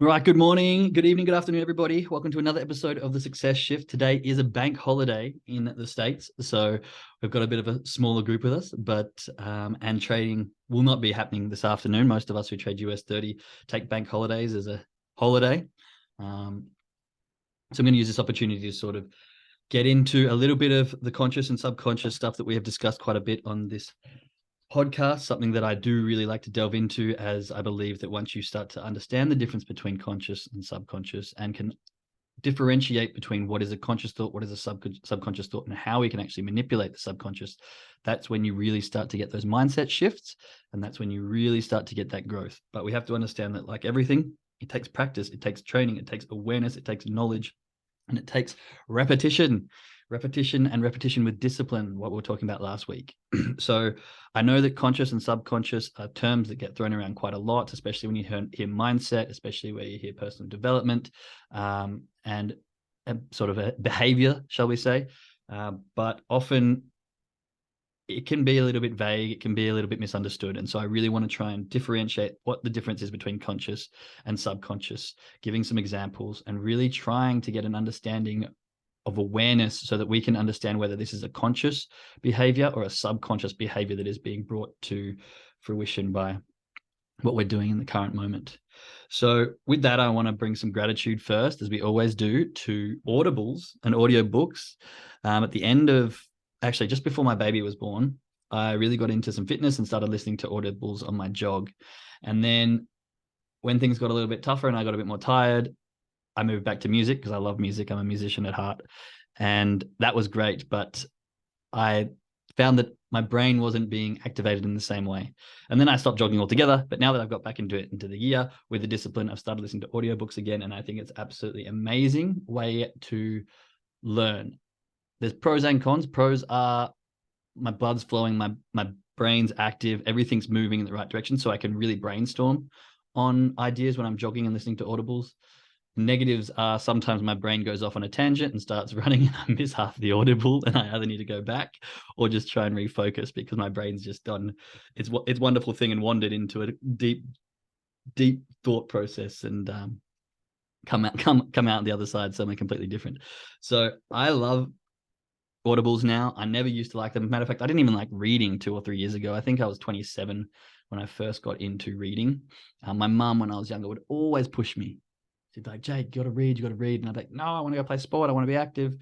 All right, good morning, good evening, good afternoon, everybody. Welcome to another episode of The Success Shift. Today is a bank holiday in the States, so we've got a bit of a smaller group with us, and trading will not be happening this afternoon. Most of us who trade US 30 take bank holidays as a holiday. So I'm going to use this opportunity to sort of get into a little bit of the conscious and subconscious stuff that we have discussed quite a bit on this podcast, something that I do really like to delve into, as I believe that once you start to understand the difference between conscious and subconscious and can differentiate between what is a conscious thought, what is a subconscious thought, and how we can actually manipulate the subconscious, that's when you really start to get those mindset shifts, and that's when you really start to get that growth. But we have to understand that, like everything, it takes practice, it takes training, it takes awareness, it takes knowledge, and it takes repetition and repetition with discipline, what we were talking about last week. So I know that conscious and subconscious are terms that get thrown around quite a lot, especially when you hear mindset, especially where you hear personal development, and sort of a behavior, shall we say. But often it can be a little bit vague, it can be a little bit misunderstood. And so I really want to try and differentiate what the difference is between conscious and subconscious, giving some examples and really trying to get an understanding of awareness so that we can understand whether this is a conscious behavior or a subconscious behavior that is being brought to fruition by what we're doing in the current moment. So with that, I want to bring some gratitude first, as we always do, to audibles and audiobooks. At the end of, actually just before my baby was born, I really got into some fitness and started listening to audibles on my jog. And then when things got a little bit tougher and I got a bit more tired, I moved back to music because I love music. I'm a musician at heart. And that was great. But I found that my brain wasn't being activated in the same way. And then I stopped jogging altogether. But now that I've got back into the year with the discipline, I've started listening to audiobooks again. And I think it's absolutely amazing way to learn. There's pros and cons. Pros are my blood's flowing, my brain's active, everything's moving in the right direction. So I can really brainstorm on ideas when I'm jogging and listening to audibles. Negatives are sometimes my brain goes off on a tangent and starts running and I miss half the audible and I either need to go back or just try and refocus because my brain's just done its wonderful thing and wandered into a deep thought process and come out the other side something completely different. So I love audibles now. I never used to like them. Matter of fact, I didn't even like reading 2 or 3 years ago. I think I was 27 when I first got into reading. My mum, when I was younger, would always push me. She'd be like, Jake, you got to read. And I'd be like, no, I want to go play sport. I want to be active.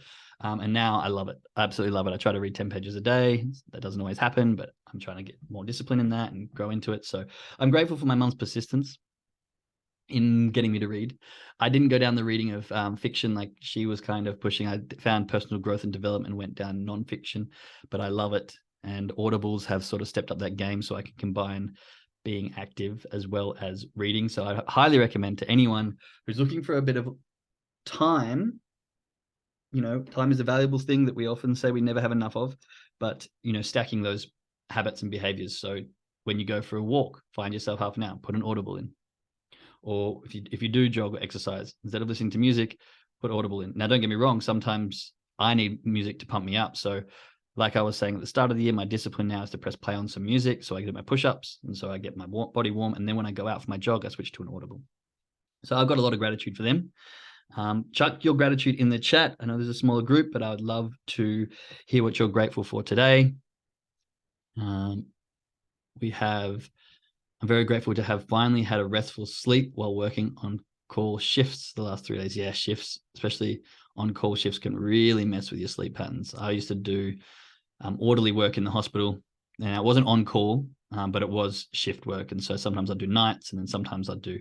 And now I love it. I absolutely love it. I try to read 10 pages a day. That doesn't always happen, but I'm trying to get more discipline in that and grow into it. So I'm grateful for my mum's persistence in getting me to read. I didn't go down the reading of fiction like she was kind of pushing. I found personal growth and development and went down nonfiction, but I love it. And audibles have sort of stepped up that game so I can combine being active as well as reading. So I highly recommend to anyone who's looking for a bit of time. Time is a valuable thing that we often say we never have enough of, but stacking those habits and behaviors. So when you go for a walk, find yourself half an hour, put an audible in. Or if you do jog or exercise, instead of listening to music, put audible in. Now, don't get me wrong, sometimes I need music to pump me up. So like I was saying at the start of the year, my discipline now is to press play on some music so I get my push-ups and so I get my body warm. And then when I go out for my jog, I switch to an audible. So I've got a lot of gratitude for them. Chuck your gratitude in the chat. I know there's a smaller group, but I would love to hear what you're grateful for today. I'm very grateful to have finally had a restful sleep while working on call shifts the last 3 days. Yeah, shifts, especially on call shifts, can really mess with your sleep patterns. I used to do orderly work in the hospital, and it wasn't on call, but it was shift work. And so sometimes I'd do nights, and then sometimes I'd do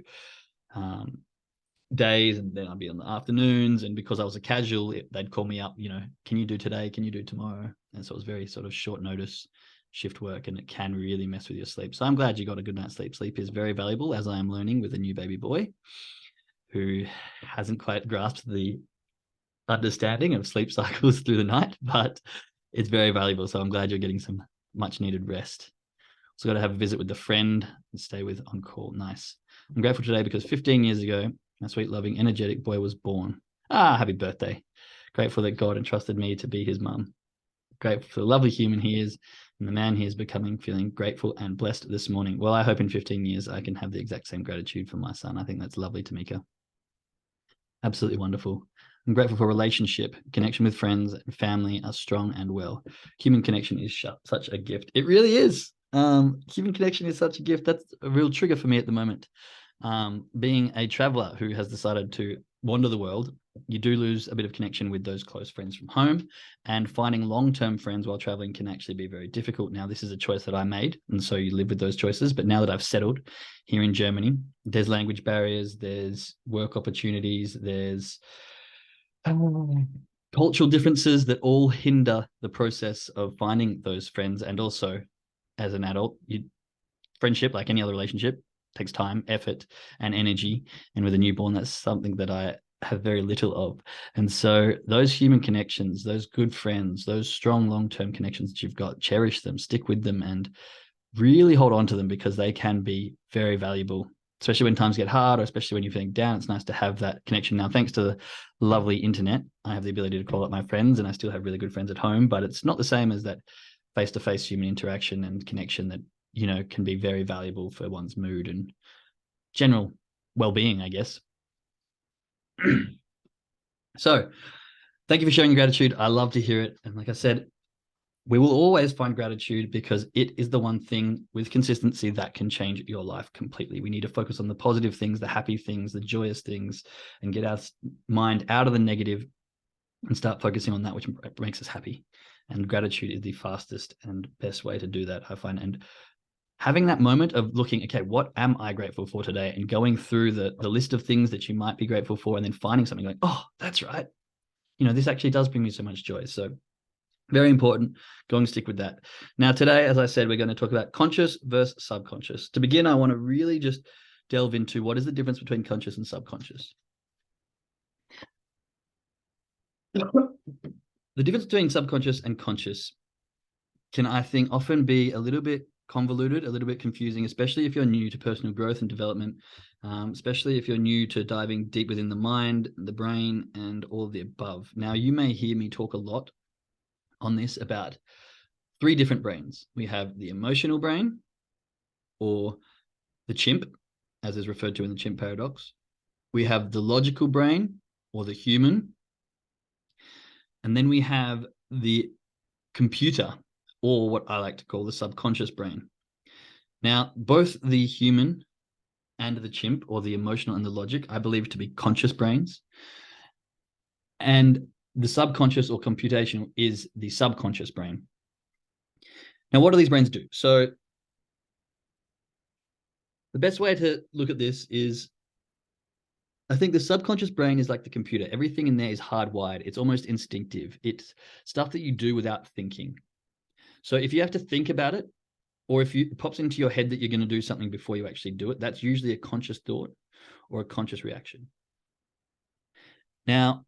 days, and then I'd be on the afternoons. And because I was a casual, they'd call me up, can you do today? Can you do tomorrow? And so it was very sort of short notice shift work, and it can really mess with your sleep. So I'm glad you got a good night's sleep. Sleep is very valuable, as I am learning with a new baby boy who hasn't quite grasped the understanding of sleep cycles through the night, but it's very valuable. So I'm glad you're getting some much needed rest. Also got to have a visit with a friend and stay with on call. Nice. I'm grateful today because 15 years ago, my sweet, loving, energetic boy was born. Happy birthday. Grateful that God entrusted me to be his mum. Grateful for the lovely human he is And the man here is feeling grateful and blessed this morning. Well, I hope in 15 years I can have the exact same gratitude for my son. I think that's lovely, Tamika. Absolutely wonderful. I'm grateful for relationship, connection with friends and family are strong and well. Human connection is such a gift. It really is. Human connection is such a gift. That's a real trigger for me at the moment. Being a traveler who has decided to wander the world, you do lose a bit of connection with those close friends from home, and finding long-term friends while traveling can actually be very difficult. Now, this is a choice that I made, and so you live with those choices. But now that I've settled here in Germany, there's language barriers, there's work opportunities, there's cultural differences that all hinder the process of finding those friends. And also, as an adult, friendship, like any other relationship, takes time, effort, and energy. And with a newborn, that's something that I have very little of. And so those human connections, those good friends, those strong long-term connections that you've got, cherish them, stick with them, and really hold on to them, because they can be very valuable, especially when times get hard, or especially when you're feeling down. It's nice to have that connection. Now, thanks to the lovely internet, I have the ability to call up my friends, and I still have really good friends at home, but it's not the same as that face-to-face human interaction and connection that, can be very valuable for one's mood and general well-being, I guess. So thank you for sharing gratitude. I love to hear it. And like I said, we will always find gratitude, because it is the one thing with consistency that can change your life completely. We need to focus on the positive things, the happy things, the joyous things, and get our mind out of the negative and start focusing on that which makes us happy. And gratitude is the fastest and best way to do that, I find. And having that moment of looking, okay, what am I grateful for today? And going through the list of things that you might be grateful for, and then finding something like, oh, that's right. This actually does bring me so much joy. So very important. Go and stick with that. Now, today, as I said, we're going to talk about conscious versus subconscious. To begin, I want to really just delve into what is the difference between conscious and subconscious. The difference between subconscious and conscious can, I think, often be a little bit convoluted, a little bit confusing, especially if you're new to personal growth and development, especially if you're new to diving deep within the mind, the brain, and all of the above. Now, you may hear me talk a lot on this about 3 different brains. We have the emotional brain, or the chimp, as is referred to in the chimp paradox. We have the logical brain, or the human. And then we have the computer, or what I like to call the subconscious brain. Now, both the human and the chimp, or the emotional and the logic, I believe to be conscious brains. And the subconscious, or computational, is the subconscious brain. Now, what do these brains do? So the best way to look at this is, I think the subconscious brain is like the computer. Everything in there is hardwired. It's almost instinctive. It's stuff that you do without thinking. So if you have to think about it, or if it pops into your head that you're going to do something before you actually do it, that's usually a conscious thought or a conscious reaction. Now,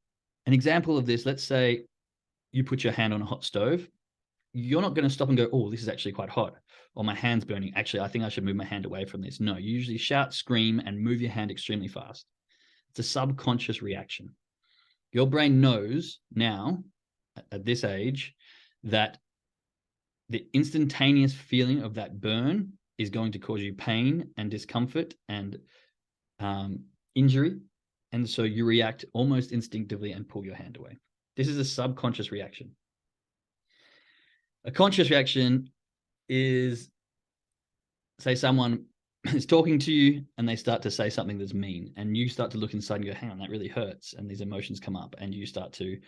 an example of this, let's say you put your hand on a hot stove. You're not going to stop and go, oh, this is actually quite hot, or my hand's burning. Actually, I think I should move my hand away from this. No, you usually shout, scream, and move your hand extremely fast. It's a subconscious reaction. Your brain knows now, at this age, that the instantaneous feeling of that burn is going to cause you pain and discomfort and injury. And so you react almost instinctively and pull your hand away. This is a subconscious reaction. A conscious reaction is, say someone is talking to you and they start to say something that's mean, and you start to look inside and go, hang on, that really hurts. And these emotions come up, and you start to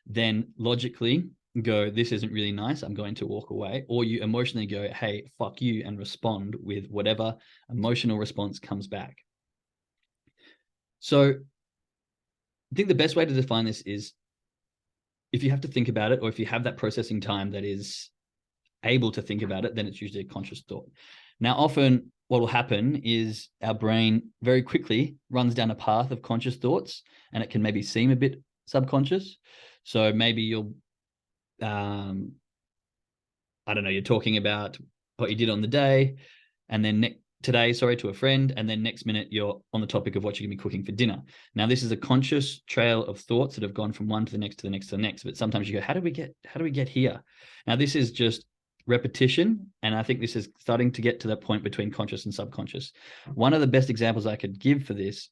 then logically go, this isn't really nice, I'm going to walk away. Or you emotionally go, hey, fuck you, and respond with whatever emotional response comes back. So I think the best way to define this is, if you have to think about it, or if you have that processing time that is able to think about it, then it's usually a conscious thought. Now, often what will happen is our brain very quickly runs down a path of conscious thoughts, and it can maybe seem a bit subconscious. So maybe you'll, I don't know, you're talking about what you did on the day, and then today, to a friend, and then next minute you're on the topic of what you're going to be cooking for dinner. Now, this is a conscious trail of thoughts that have gone from one to the next to the next to the next. But sometimes you go, how do we get here? Now, this is just repetition. And I think this is starting to get to that point between conscious and subconscious. One of the best examples I could give for this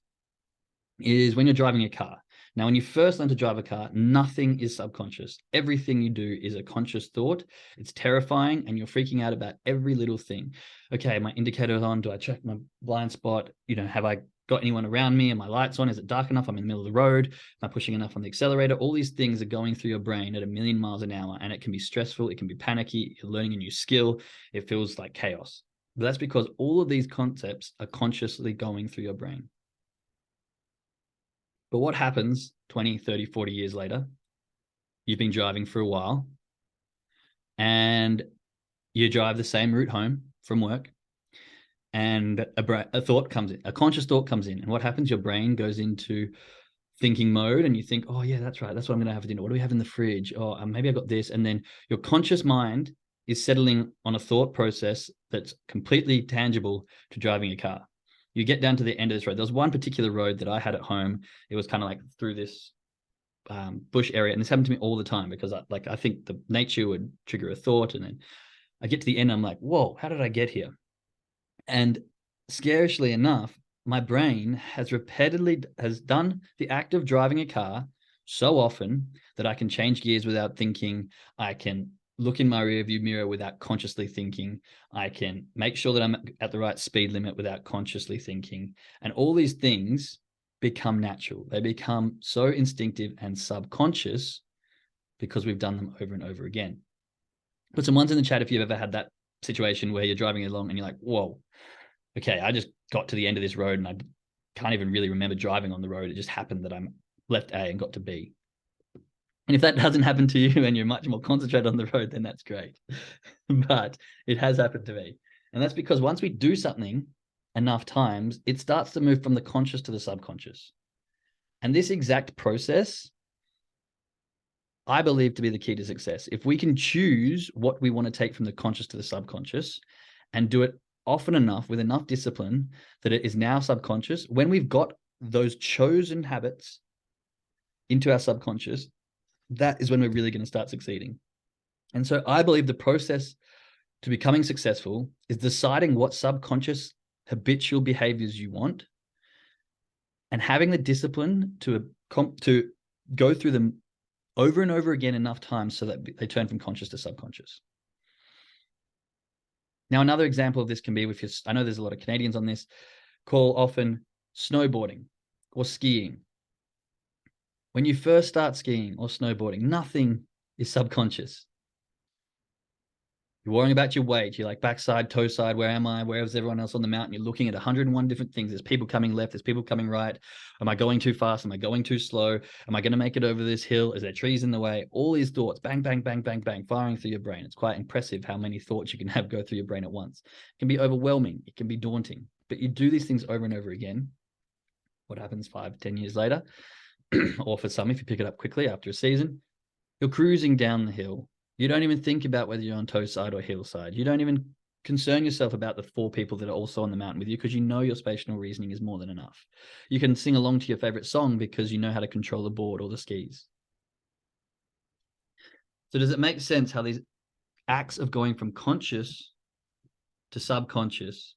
is when you're driving a car. Now, when you first learn to drive a car, nothing is subconscious. Everything you do is a conscious thought. It's terrifying, and you're freaking out about every little thing. Okay, my indicator's on. Do I check my blind spot? Have I got anyone around me? Are my lights on? Is it dark enough? I'm in the middle of the road. Am I pushing enough on the accelerator? All these things are going through your brain at 1,000,000 miles an hour, and it can be stressful. It can be panicky. You're learning a new skill. It feels like chaos. But that's because all of these concepts are consciously going through your brain. But what happens 20, 30, 40 years later? You've been driving for a while and you drive the same route home from work, and a thought comes in, a conscious thought comes in. And what happens? Your brain goes into thinking mode, and you think, oh yeah, that's right. That's what I'm going to have for dinner. What do we have in the fridge? Oh, maybe I got this. And then your conscious mind is settling on a thought process that's completely tangible to driving a car. You get down to the end of this road. There was one particular road that I had at home. It was kind of like through this bush area. And this happened to me all the time because I think the nature would trigger a thought. And then I get to the end, I'm like, whoa, how did I get here? And scarcely enough, my brain has done the act of driving a car so often that I can change gears without thinking. I can look in my rearview mirror without consciously thinking. I can make sure that I'm at the right speed limit without consciously thinking. And all these things become natural. They become so instinctive and subconscious because we've done them over and over again. Put some ones in the chat if you've ever had that situation where you're driving along and you're like, whoa, okay, I just got to the end of this road and I can't even really remember driving on the road. It just happened that I'm left A and got to B. And if that doesn't happen to you and you're much more concentrated on the road, then that's great. But it has happened to me. And that's because once we do something enough times, it starts to move from the conscious to the subconscious. And this exact process, I believe to be the key to success. If we can choose what we want to take from the conscious to the subconscious and do it often enough with enough discipline that it is now subconscious, when we've got those chosen habits into our subconscious, that is when we're really going to start succeeding. And so I believe the process to becoming successful is deciding what subconscious habitual behaviors you want and having the discipline to go through them over and over again enough times so that they turn from conscious to subconscious. Now, another example of this can be with your, I know there's a lot of Canadians on this call, often snowboarding or skiing. When you first start skiing or snowboarding, nothing is subconscious. You're worrying about your weight. You're like backside, toe side, where am I? Where is everyone else on the mountain? You're looking at 101 different things. There's people coming left. There's people coming right. Am I going too fast? Am I going too slow? Am I going to make it over this hill? Is there trees in the way? All these thoughts, bang, bang, bang, bang, bang, firing through your brain. It's quite impressive how many thoughts you can have go through your brain at once. It can be overwhelming. It can be daunting. But you do these things over and over again. What happens 5, 10 years later? Or for some, if you pick it up quickly after a season, you're cruising down the hill. You don't even think about whether you're on toe side or hill side. You don't even concern yourself about the 4 people that are also on the mountain with you because you know your spatial reasoning is more than enough. You can sing along to your favorite song because you know how to control the board or the skis. So does it make sense how these acts of going from conscious to subconscious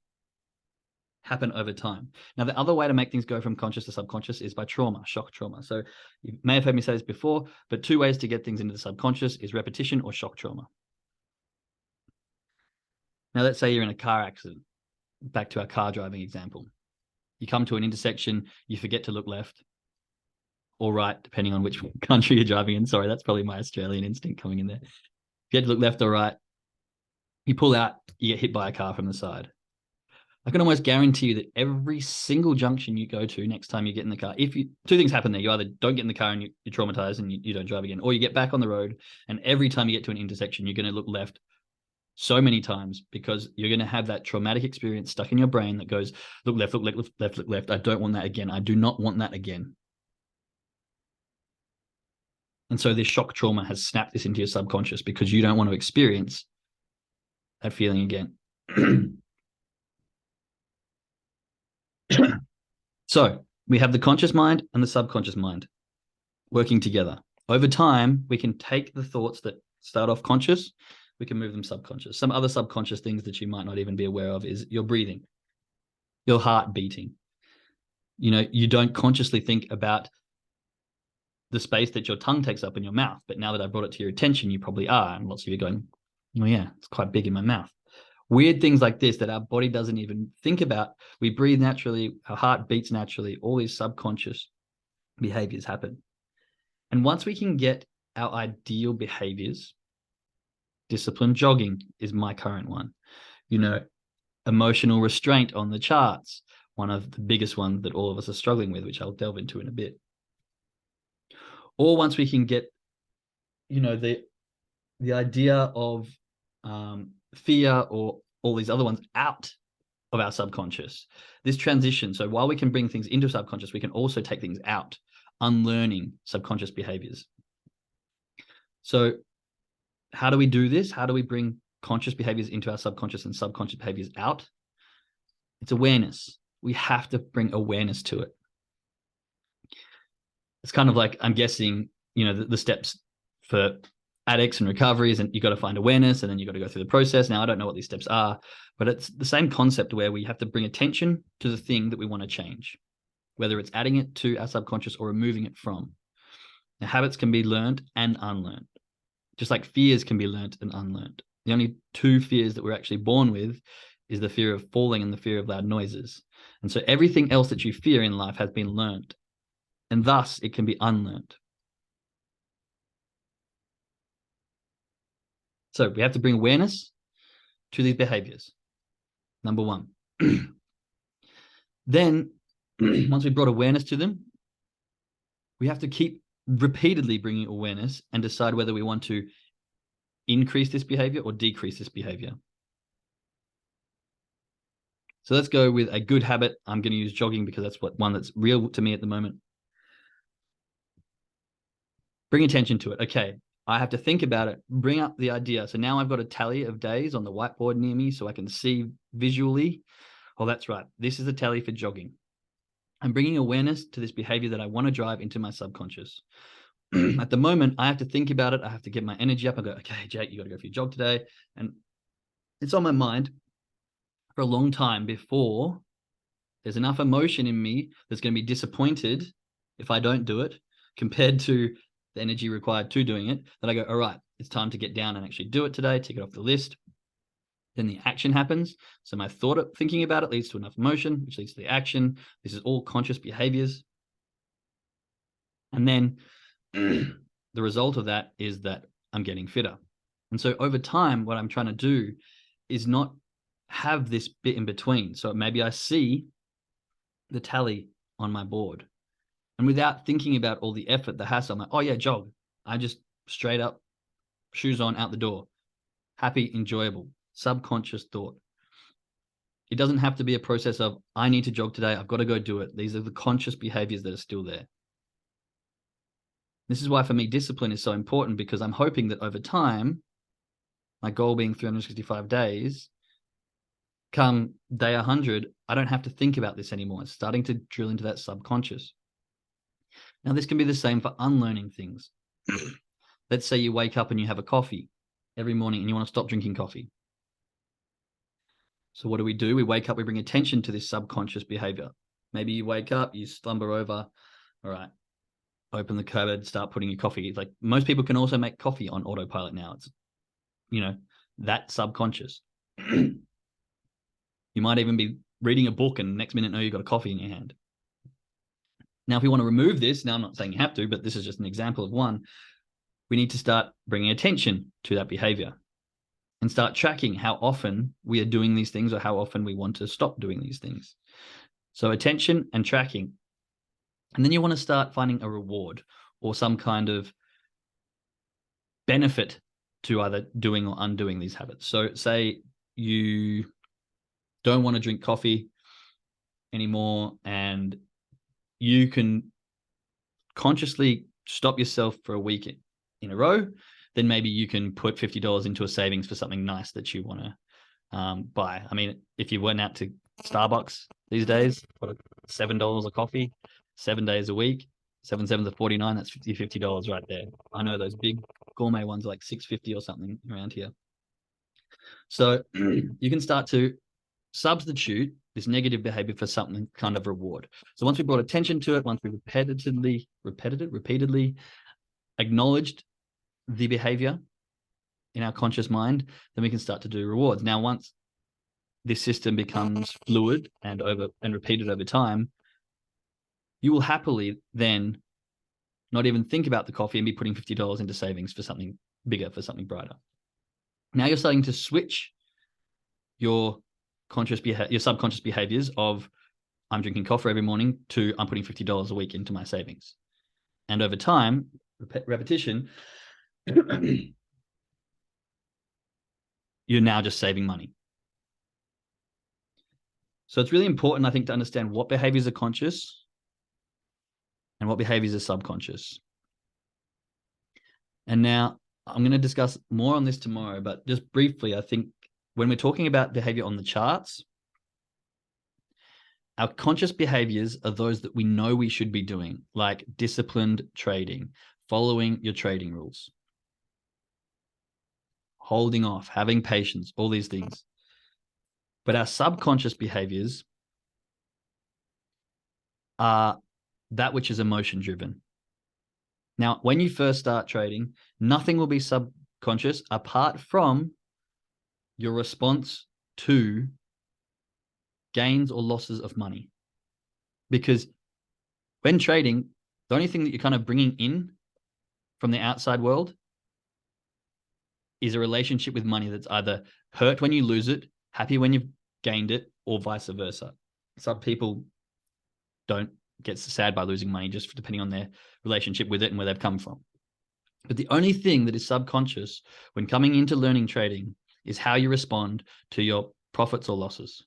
happen over time? Now, the other way to make things go from conscious to subconscious is by trauma, shock trauma. So you may have heard me say this before, but 2 ways to get things into the subconscious is repetition or shock trauma. Now, let's say you're in a car accident. Back to our car driving example. You come to an intersection, you forget to look left or right, depending on which country you're driving in. Sorry, that's probably my Australian instinct coming in there. If you had to look left or right, you pull out, you get hit by a car from the side. I can almost guarantee you that every single junction you go to next time you get in the car, 2 things happen there. You either don't get in the car and you're traumatized and you don't drive again, or you get back on the road and every time you get to an intersection, you're going to look left so many times because you're going to have that traumatic experience stuck in your brain that goes, look left, look left, left, look left. I don't want that again. I do not want that again. And so this shock trauma has snapped this into your subconscious because you don't want to experience that feeling again. So we have the conscious mind and the subconscious mind working together. Over time, we can take the thoughts that start off conscious we can move them subconscious. Some other subconscious things that you might not even be aware of is your breathing, your heart beating. You don't consciously think about the space that your tongue takes up in your mouth. But now that I brought it to your attention, you probably are. And lots of you are going, oh yeah, it's quite big in my mouth. Weird things like this that our body doesn't even think about. We breathe naturally, our heart beats naturally, all these subconscious behaviors happen. And once we can get our ideal behaviors, disciplined jogging is my current one. Emotional restraint on the charts, one of the biggest ones that all of us are struggling with, which I'll delve into in a bit. Or once we can get, the idea of fear or all these other ones out of our subconscious, this transition. So while we can bring things into subconscious, we can also take things out, unlearning subconscious behaviors. So how do we do this? How do we bring conscious behaviors into our subconscious and subconscious behaviors out? It's awareness. We have to bring awareness to it. It's kind of like, I'm guessing, the steps for addicts and recoveries, and you got to find awareness, and then you got to go through the process. Now, I don't know what these steps are, but it's the same concept where we have to bring attention to the thing that we want to change, whether it's adding it to our subconscious or removing it from. Now, habits can be learned and unlearned, just like fears can be learned and unlearned. The only two fears that we're actually born with is the fear of falling and the fear of loud noises. And so everything else that you fear in life has been learned, and thus it can be unlearned. So we have to bring awareness to these behaviors. Number one. Then once we brought awareness to them, we have to keep repeatedly bringing awareness and decide whether we want to increase this behavior or decrease this behavior. So let's go with a good habit. I'm going to use jogging because that's one that's real to me at the moment. Bring attention to it. Okay, I have to think about it, bring up the idea. So now I've got a tally of days on the whiteboard near me so I can see visually. Oh, that's right. This is a tally for jogging. I'm bringing awareness to this behavior that I want to drive into my subconscious. At the moment, I have to think about it. I have to get my energy up. I go, okay, Jake, you got to go for your jog today. And it's on my mind for a long time before there's enough emotion in me that's going to be disappointed if I don't do it compared to the energy required to doing it, that I go, all right, it's time to get down and actually do it today, take it off the list. Then the action happens. So my thinking about it leads to enough emotion, which leads to the action. This is all conscious behaviors. And then the result of that is that I'm getting fitter. And so over time, what I'm trying to do is not have this bit in between. So maybe I see the tally on my board, and without thinking about all the effort, the hassle, I'm like, oh yeah, jog. I just straight up, shoes on, out the door. Happy, enjoyable, subconscious thought. It doesn't have to be a process of, I need to jog today, I've got to go do it. These are the conscious behaviors that are still there. This is why for me, discipline is so important, because I'm hoping that over time, my goal being 365 days, come day 100, I don't have to think about this anymore. It's starting to drill into that subconscious. Now, this can be the same for unlearning things. Let's say you wake up and you have a coffee every morning and you want to stop drinking coffee. So what do? We wake up, we bring attention to this subconscious behavior. Maybe you wake up, you slumber over, all right, open the cupboard, start putting your coffee. Like most people can also make coffee on autopilot now. It's, that subconscious. You might even be reading a book and next minute know you've got a coffee in your hand. Now, if we want to remove this, now I'm not saying you have to, but this is just an example of one, we need to start bringing attention to that behavior and start tracking how often we are doing these things or how often we want to stop doing these things. So attention and tracking. And then you want to start finding a reward or some kind of benefit to either doing or undoing these habits. So say you don't want to drink coffee anymore and you can consciously stop yourself for a week in a row, then maybe you can put $50 into a savings for something nice that you want to buy. I mean, if you went out to Starbucks these days, $7 a coffee, 7 days a week, 7 7s are 49, that's $50 right there. I know those big gourmet ones are like $6.50 or something around here. So you can start to substitute this negative behavior for something kind of reward. So once we brought attention to it, once we repeatedly acknowledged the behavior in our conscious mind, then we can start to do rewards. Now, once this system becomes fluid and repeated over time, you will happily then not even think about the coffee and be putting $50 into savings for something bigger, for something brighter. Now you're starting to switch your subconscious behaviors of I'm drinking coffee every morning to I'm putting $50 a week into my savings. And over time, repetition, you're now just saving money. So it's really important, I think, to understand what behaviors are conscious and what behaviors are subconscious. And now I'm going to discuss more on this tomorrow, but just briefly, I think when we're talking about behavior on the charts, our conscious behaviors are those that we know we should be doing, like disciplined trading, following your trading rules, holding off, having patience, all these things. But our subconscious behaviors are that which is emotion driven. Now, when you first start trading, nothing will be subconscious apart from your response to gains or losses of money. Because when trading, the only thing that you're kind of bringing in from the outside world is a relationship with money that's either hurt when you lose it, happy when you've gained it, or vice versa. Some people don't get sad by losing money, just depending on their relationship with it and where they've come from. But the only thing that is subconscious when coming into learning trading is how you respond to your profits or losses.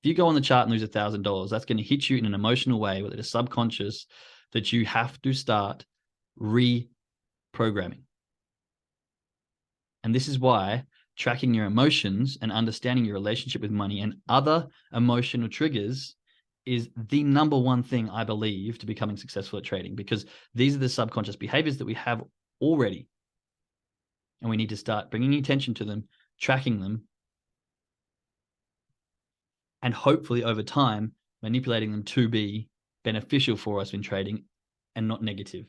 If you go on the chart and lose $1,000, that's going to hit you in an emotional way, but it is subconscious that you have to start reprogramming. And this is why tracking your emotions and understanding your relationship with money and other emotional triggers is the number one thing I believe to becoming successful at trading, because these are the subconscious behaviors that we have already. And we need to start bringing attention to them, tracking them, and hopefully over time, manipulating them to be beneficial for us in trading and not negative.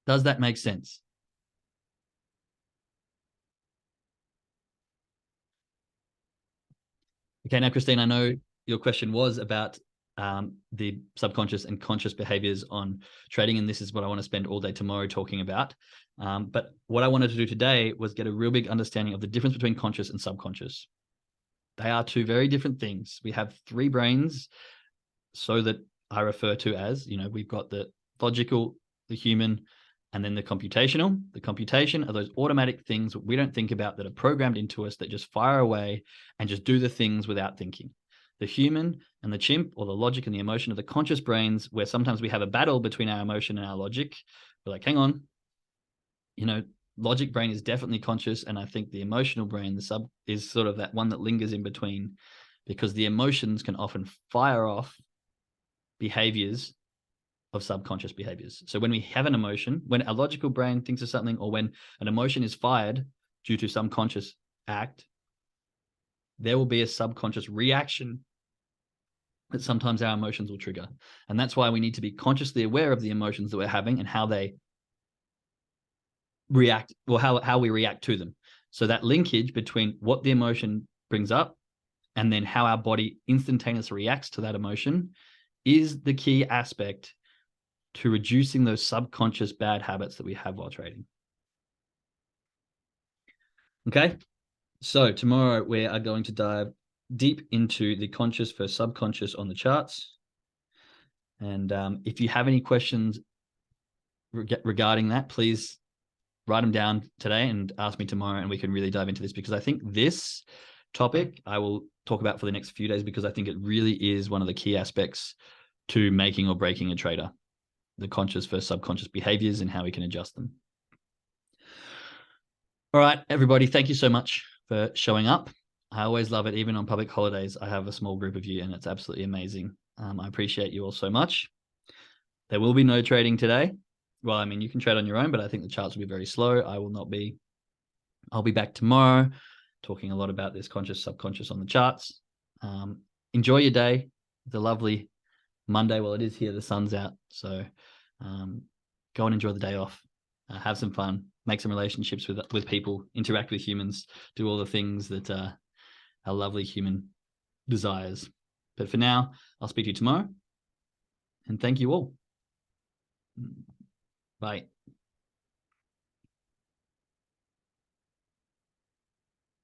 Does that make sense? Okay, now, Christine, I know your question was about the subconscious and conscious behaviors on trading, and this is what I want to spend all day tomorrow talking about. But what I wanted to do today was get a real big understanding of the difference between conscious and subconscious. They are two very different things. We have three brains, so that I refer to as, we've got the logical, the human, and then the computational. The computation are those automatic things that we don't think about that are programmed into us that just fire away and just do the things without thinking. The human and the chimp, or the logic and the emotion, are the conscious brains, where sometimes we have a battle between our emotion and our logic. We're like, hang on, logic brain is definitely conscious, and I think the emotional brain, the sub, is sort of that one that lingers in between, because the emotions can often fire off behaviors of subconscious behaviors. So when we have an emotion, when a logical brain thinks of something, or when an emotion is fired due to some conscious act, there will be a subconscious reaction that sometimes our emotions will trigger. And that's why we need to be consciously aware of the emotions that we're having and how they react, or how we react to them. So that linkage between what the emotion brings up and then how our body instantaneously reacts to that emotion is the key aspect to reducing those subconscious bad habits that we have while trading. Okay, so tomorrow we are going to dive deep into the conscious versus subconscious on the charts. And if you have any questions regarding that, please write them down today and ask me tomorrow, and we can really dive into this, because I think this topic I will talk about for the next few days, because I think it really is one of the key aspects to making or breaking a trader, the conscious versus subconscious behaviors and how we can adjust them. All right, everybody, thank you so much for showing up. I always love it. Even on public holidays, I have a small group of you, and it's absolutely amazing. I appreciate you all so much. There will be no trading today. Well, I mean, you can trade on your own, but I think the charts will be very slow. I will not be I'll be back tomorrow talking a lot about this conscious, subconscious on the charts. Enjoy your day. It's a lovely Monday. Well, it is here. The sun's out. So go and enjoy the day off. Have some fun. Make some relationships with people. Interact with humans. Do all the things that our lovely human desires. But for now, I'll speak to you tomorrow. And thank you all. Bye.